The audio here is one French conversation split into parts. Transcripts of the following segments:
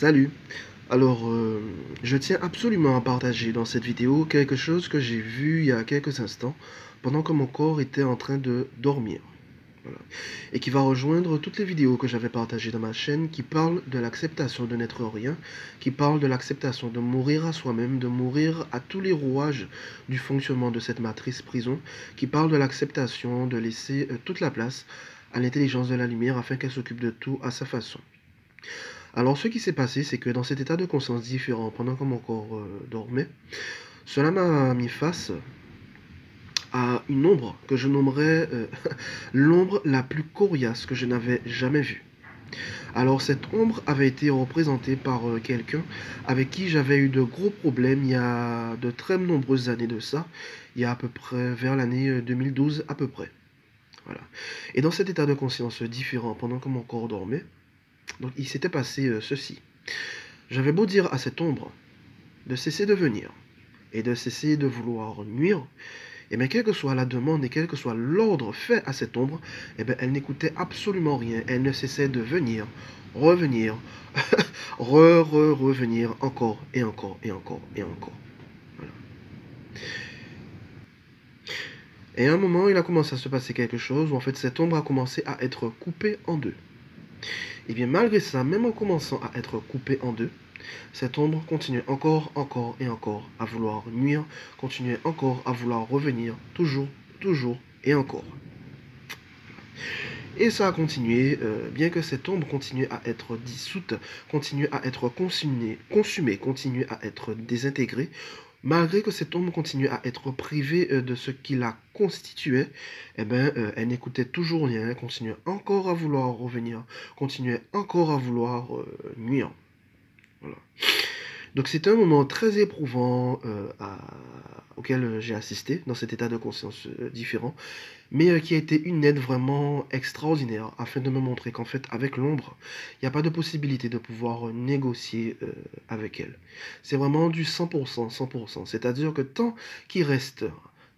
Salut. Je tiens absolument à partager dans cette vidéo quelque chose que j'ai vu il y a quelques instants pendant que mon corps était en train de dormir. Voilà. Et qui va rejoindre toutes les vidéos que j'avais partagées dans ma chaîne qui parlent de l'acceptation de n'être rien, qui parlent de l'acceptation de mourir à soi-même, de mourir à tous les rouages du fonctionnement de cette matrice prison, qui parlent de l'acceptation de laisser toute la place à l'intelligence de la lumière afin qu'elle s'occupe de tout à sa façon. Alors, ce qui s'est passé, c'est que dans cet état de conscience différent, pendant que mon corps dormait, cela m'a mis face à une ombre que je nommerais l'ombre la plus coriace que je n'avais jamais vue. Alors, cette ombre avait été représentée par quelqu'un avec qui j'avais eu de gros problèmes il y a de très nombreuses années de ça, il y a à peu près vers l'année 2012 à peu près. Voilà. Et dans cet état de conscience différent, pendant que mon corps dormait, donc il s'était passé ceci. J'avais beau dire à cette ombre de cesser de venir et de cesser de vouloir nuire, et bien quelle que soit la demande et quel que soit l'ordre fait à cette ombre, et bien elle n'écoutait absolument rien. Elle ne cessait de venir, revenir, revenir encore et encore et encore et encore. Voilà. Et à un moment, il a commencé à se passer quelque chose où en fait cette ombre a commencé à être coupée en deux. Et bien malgré ça, même en commençant à être coupée en deux, cette ombre continuait encore, encore et encore à vouloir nuire, continuait encore à vouloir revenir, toujours, toujours et encore. Et ça a continué, bien que cette ombre continuait à être dissoute, continuait à être consumée, continuait à être désintégrée, malgré que cette ombre continuait à être privée de ce qui la constituait, elle n'écoutait toujours rien, elle continuait encore à vouloir revenir, continuait encore à vouloir nuire. Voilà. Donc c'était un moment très éprouvant auquel j'ai assisté dans cet état de conscience différent, mais qui a été une aide vraiment extraordinaire afin de me montrer qu'en fait avec l'ombre, il n'y a pas de possibilité de pouvoir négocier avec elle. C'est vraiment du 100%, 100%. C'est-à-dire que tant qu'il reste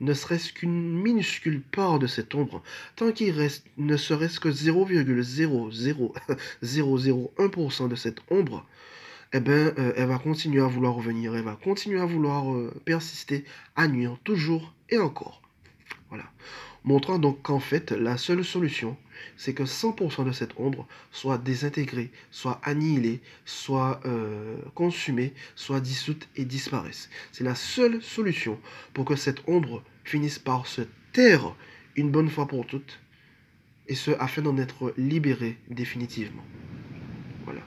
ne serait-ce qu'une minuscule part de cette ombre, tant qu'il reste ne serait-ce que 0,00001% de cette ombre, elle va continuer à vouloir revenir, elle va continuer à vouloir persister, à nuire, toujours et encore. Voilà. Montrant donc qu'en fait, la seule solution, c'est que 100% de cette ombre soit désintégrée, soit annihilée, soit consumée, soit dissoute et disparaisse. C'est la seule solution pour que cette ombre finisse par se taire une bonne fois pour toutes, et ce, afin d'en être libérée définitivement. Voilà.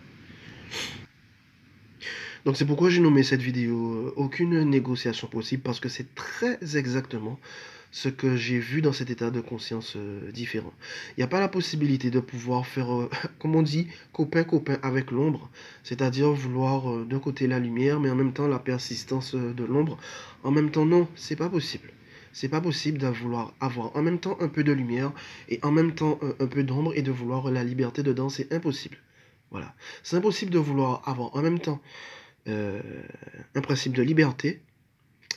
Donc c'est pourquoi j'ai nommé cette vidéo aucune négociation possible, parce que c'est très exactement ce que j'ai vu dans cet état de conscience différent. Il n'y a pas la possibilité de pouvoir faire, comme on dit, copain-copain avec l'ombre, c'est-à-dire vouloir d'un côté la lumière, mais en même temps la persistance de l'ombre. En même temps, non, c'est pas possible. C'est pas possible de vouloir avoir en même temps un peu de lumière et en même temps un peu d'ombre et de vouloir la liberté dedans, c'est impossible. Voilà. C'est impossible de vouloir avoir en même temps euh, un principe de liberté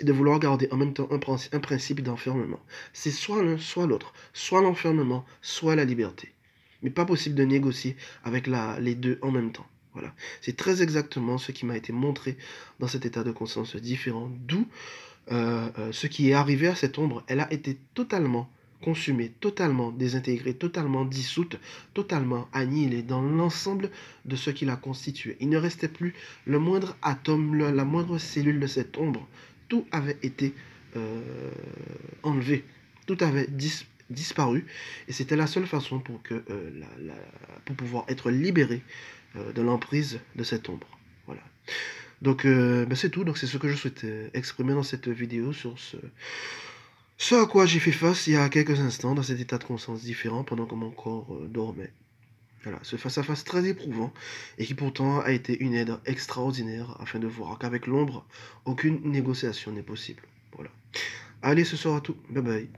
et de vouloir garder en même temps un principe d'enfermement. C'est soit l'un, soit l'autre. Soit l'enfermement, soit la liberté. Mais pas possible de négocier avec les deux en même temps. Voilà. C'est très exactement ce qui m'a été montré dans cet état de conscience différent. D'où ce qui est arrivé à cette ombre. Elle a été totalement consumée, totalement désintégrée, totalement dissoute, totalement annihilée dans l'ensemble de ce qui la constituait. Il ne restait plus le moindre atome, la moindre cellule de cette ombre. Tout avait été enlevé, tout avait disparu, et c'était la seule façon pour, pour pouvoir être libéré de l'emprise de cette ombre. Voilà. Donc c'est tout, donc c'est ce que je souhaitais exprimer dans cette vidéo sur ce à quoi j'ai fait face il y a quelques instants dans cet état de conscience différent pendant que mon corps dormait. Voilà, ce face-à-face très éprouvant et qui pourtant a été une aide extraordinaire afin de voir qu'avec l'ombre, aucune négociation n'est possible. Voilà. Allez, ce sera tout. Bye bye.